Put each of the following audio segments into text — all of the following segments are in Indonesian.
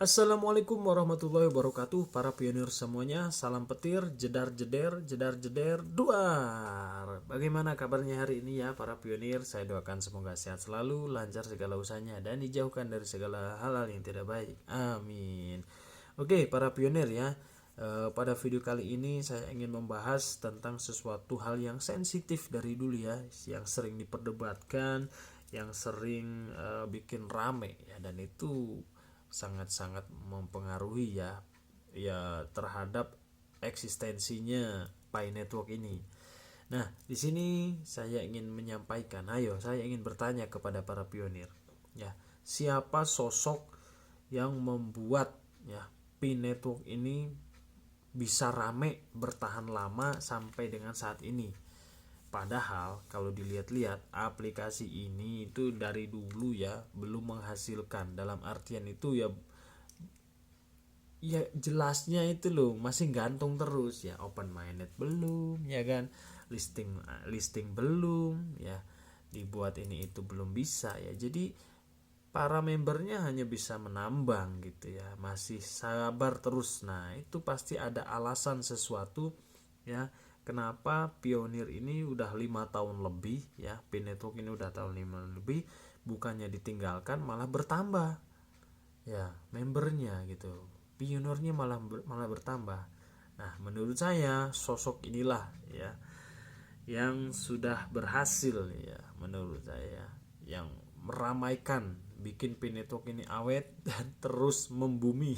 Assalamualaikum warahmatullahi wabarakatuh, para pionir semuanya. Salam petir, jedar jeder, jedar jeder, duar. Bagaimana kabarnya hari ini ya para pionir? Saya doakan semoga sehat selalu, lancar segala usahanya, dan dijauhkan dari segala hal-hal yang tidak baik. Amin. Oke para pionir ya, pada video kali ini saya ingin membahas tentang sesuatu hal yang sensitif dari dulu ya, yang sering diperdebatkan, yang sering bikin rame ya, dan itu sangat-sangat mempengaruhi ya terhadap eksistensinya Pi Network ini. Nah, di sini saya ingin menyampaikan, saya ingin bertanya kepada para pionir, ya, siapa sosok yang membuat ya Pi Network ini bisa rame bertahan lama sampai dengan saat ini? Padahal kalau dilihat-lihat aplikasi ini itu dari dulu ya belum menghasilkan, dalam artian itu ya jelasnya itu loh masih gantung terus ya, open minded belum ya kan, listing listing belum ya, dibuat ini itu belum bisa ya. Jadi para membernya hanya bisa menambang gitu ya, masih sabar terus. Nah itu pasti ada alasan sesuatu ya, kenapa pionir ini udah 5 tahun lebih ya, Pi Network ini udah tahun 5 lebih, bukannya ditinggalkan malah bertambah ya membernya gitu, pionirnya malah bertambah. Nah menurut saya sosok inilah ya yang sudah berhasil ya, menurut saya, yang meramaikan, bikin Pi Network ini awet dan terus membumi.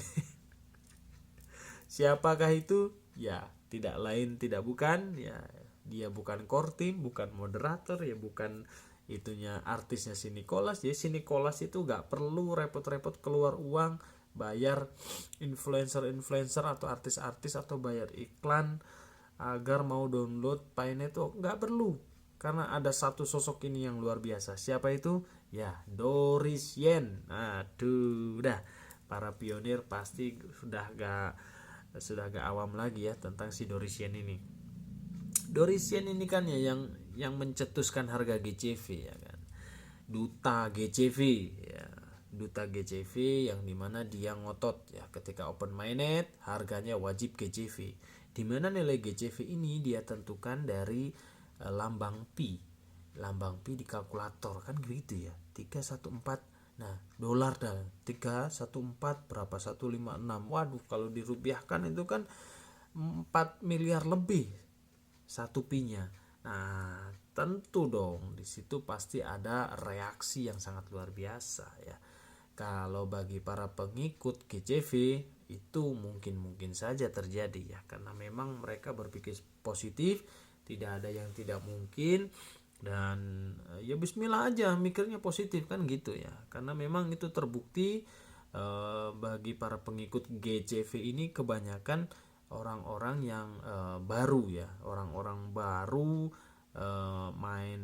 Siapakah itu? Ya tidak lain tidak bukan ya, dia bukan core team, bukan moderator ya, bukan itunya artisnya si Nicholas. Jadi si Nicholas itu gak perlu repot-repot keluar uang bayar influencer atau artis-artis atau bayar iklan agar mau download Pi Network, nggak perlu, karena ada satu sosok ini yang luar biasa. Siapa itu? Ya Doris Yen. Aduh, udah para pionir pasti sudah gak awam lagi ya tentang si Doris Yen ini. Doris Yen ini kan ya yang mencetuskan harga GCV ya kan, duta GCV ya, duta GCV yang dimana dia ngotot ya, ketika open mainnet harganya wajib GCV, dimana nilai GCV ini dia tentukan dari lambang pi, lambang pi di kalkulator kan gitu ya, 314. Nah dolar dah 314 berapa, 156. Waduh kalau dirupiahkan itu kan 4 miliar lebih satu pinya. Nah, tentu dong di situ pasti ada reaksi yang sangat luar biasa ya. Kalau bagi para pengikut GCV itu mungkin saja terjadi ya, karena memang mereka berpikir positif, tidak ada yang tidak mungkin, dan ya bismillah aja mikirnya positif kan gitu ya. Karena memang itu terbukti bagi para pengikut GCV ini kebanyakan orang-orang yang baru ya, orang-orang baru main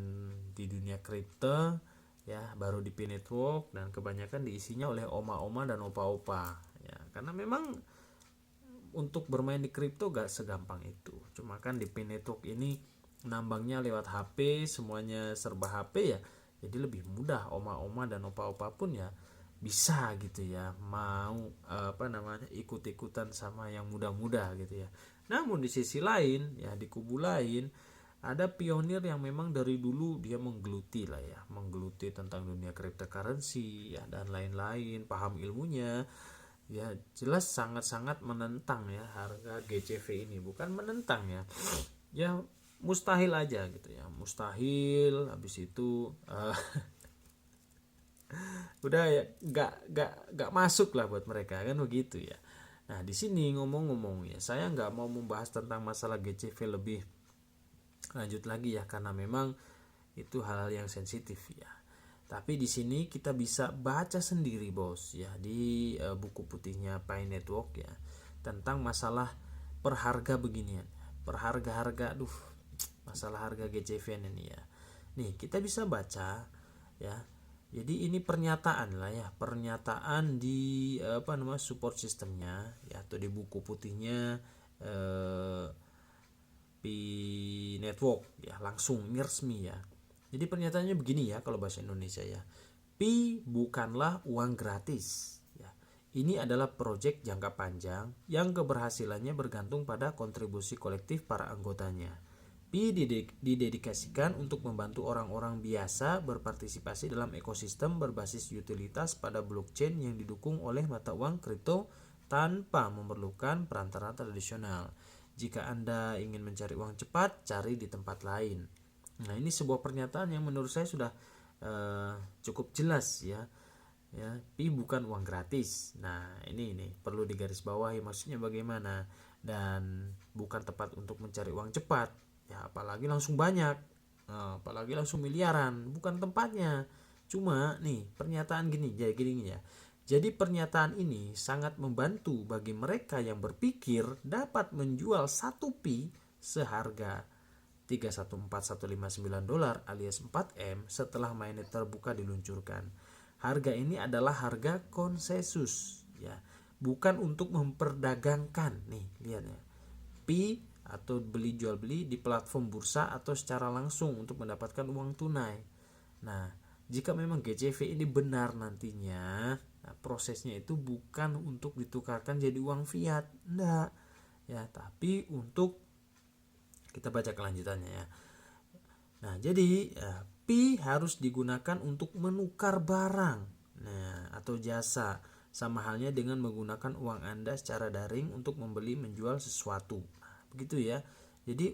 di dunia kripto ya, baru di Pi Network, dan kebanyakan diisinya oleh oma-oma dan opa-opa ya, karena memang untuk bermain di kripto gak segampang itu. Cuma kan di Pi Network ini nambangnya lewat HP, semuanya serba HP ya, jadi lebih mudah, oma-oma dan opa-opa pun ya bisa gitu ya, mau ikut-ikutan sama yang muda-muda gitu ya. Namun di sisi lain ya, di kubu lain ada pionir yang memang dari dulu dia menggeluti lah ya, menggeluti tentang dunia cryptocurrency ya dan lain-lain, paham ilmunya ya, jelas sangat-sangat menentang ya harga GCV ini. Bukan menentang ya, ya mustahil aja gitu ya, mustahil. Habis itu udah ya nggak masuk lah buat mereka kan begitu ya. Nah di sini ngomong-ngomong ya, saya nggak mau membahas tentang masalah GCV lebih lanjut lagi ya, karena memang itu hal-hal yang sensitif ya. Tapi di sini kita bisa baca sendiri bos ya, di buku putihnya Pi Network ya, tentang masalah perharga beginian, perharga-harga, masalah harga GCV ini ya. Nih kita bisa baca ya. Jadi ini pernyataan lah ya, pernyataan di support sistemnya ya, atau di buku putihnya Pi Network ya, langsung ini resmi ya. Jadi pernyataannya begini ya kalau bahasa Indonesia ya. Pi bukanlah uang gratis ya. Ini adalah proyek jangka panjang yang keberhasilannya bergantung pada kontribusi kolektif para anggotanya. Pi didedikasikan untuk membantu orang-orang biasa berpartisipasi dalam ekosistem berbasis utilitas pada blockchain yang didukung oleh mata uang kripto tanpa memerlukan perantara tradisional. Jika Anda ingin mencari uang cepat, cari di tempat lain. Nah, ini sebuah pernyataan yang menurut saya sudah cukup jelas ya. Pi bukan uang gratis. Nah, ini perlu digarisbawahi, maksudnya bagaimana, dan bukan tempat untuk mencari uang cepat. Ya, apalagi langsung banyak, apalagi langsung miliaran, bukan tempatnya. Cuma nih pernyataan gini ya. Jadi pernyataan ini sangat membantu bagi mereka yang berpikir dapat menjual 1 pi seharga $314.159 alias 4M setelah mainnet terbuka diluncurkan. Harga ini adalah harga konsensus ya, bukan untuk memperdagangkan. Nih, lihat ya. Pi atau beli jual beli di platform bursa atau secara langsung untuk mendapatkan uang tunai. Nah, jika memang GCV ini benar nantinya, nah, prosesnya itu bukan untuk ditukarkan jadi uang fiat, enggak ya, tapi untuk, kita baca kelanjutannya ya. Nah, jadi Pi harus digunakan untuk menukar barang, nah, atau jasa, sama halnya dengan menggunakan uang Anda secara daring untuk membeli menjual sesuatu. Nah, begitu ya. Jadi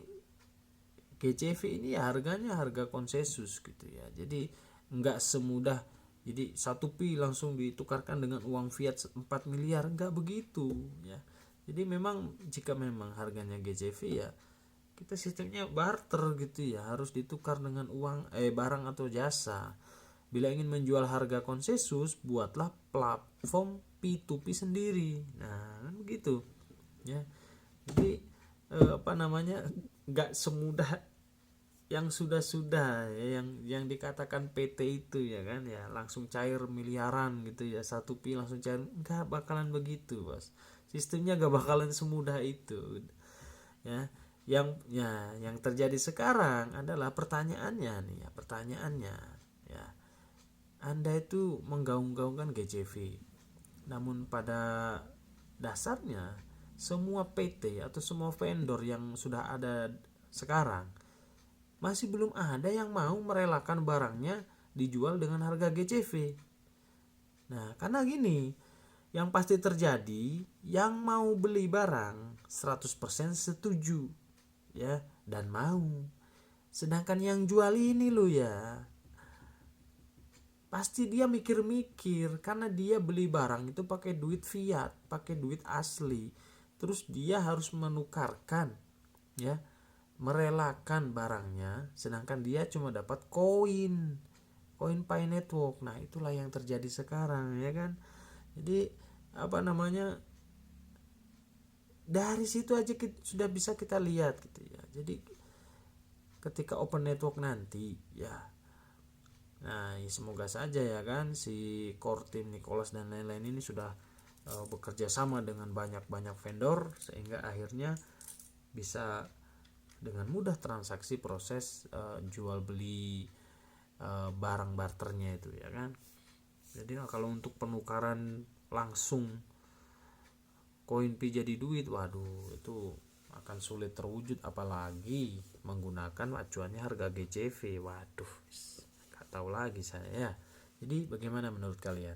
GCV ini ya harganya harga konsensus gitu ya. Jadi enggak semudah jadi 1 pi langsung ditukarkan dengan uang fiat 4 miliar, enggak begitu ya. Jadi memang jika memang harganya GCV ya kita sistemnya barter gitu ya, harus ditukar dengan uang barang atau jasa. Bila ingin menjual harga konsensus, buatlah platform P2P sendiri. Nah, kan begitu ya. Jadi nggak semudah yang sudah-sudah ya, yang dikatakan PT itu ya kan ya, langsung cair miliaran gitu ya, 1 pi langsung cair, nggak bakalan begitu bos. Sistemnya nggak bakalan semudah itu ya. Yang terjadi sekarang adalah pertanyaannya nih ya, ya, Anda itu menggaung-gaungkan GCV, namun pada dasarnya semua PT atau semua vendor yang sudah ada sekarang masih belum ada yang mau merelakan barangnya dijual dengan harga GCV. Nah, karena gini, yang pasti terjadi, yang mau beli barang 100% setuju ya, dan mau. Sedangkan yang jual ini lo ya, pasti dia mikir-mikir, karena dia beli barang itu pakai duit fiat, pakai duit asli. Terus dia harus menukarkan ya, merelakan barangnya, sedangkan dia cuma dapat koin Pi Network. Nah, itulah yang terjadi sekarang ya kan. Jadi dari situ aja sudah bisa kita lihat gitu ya. Jadi ketika open network nanti ya, nah ya semoga saja ya kan si core team Nicholas dan lain-lain ini sudah bekerja sama dengan banyak vendor, sehingga akhirnya bisa dengan mudah transaksi proses jual beli barang barternya itu ya kan. Jadi kalau untuk penukaran langsung koin Pi jadi duit, waduh itu akan sulit terwujud, apalagi menggunakan acuannya harga GCV. Waduh, nggak tahu lagi saya ya. Jadi bagaimana menurut kalian?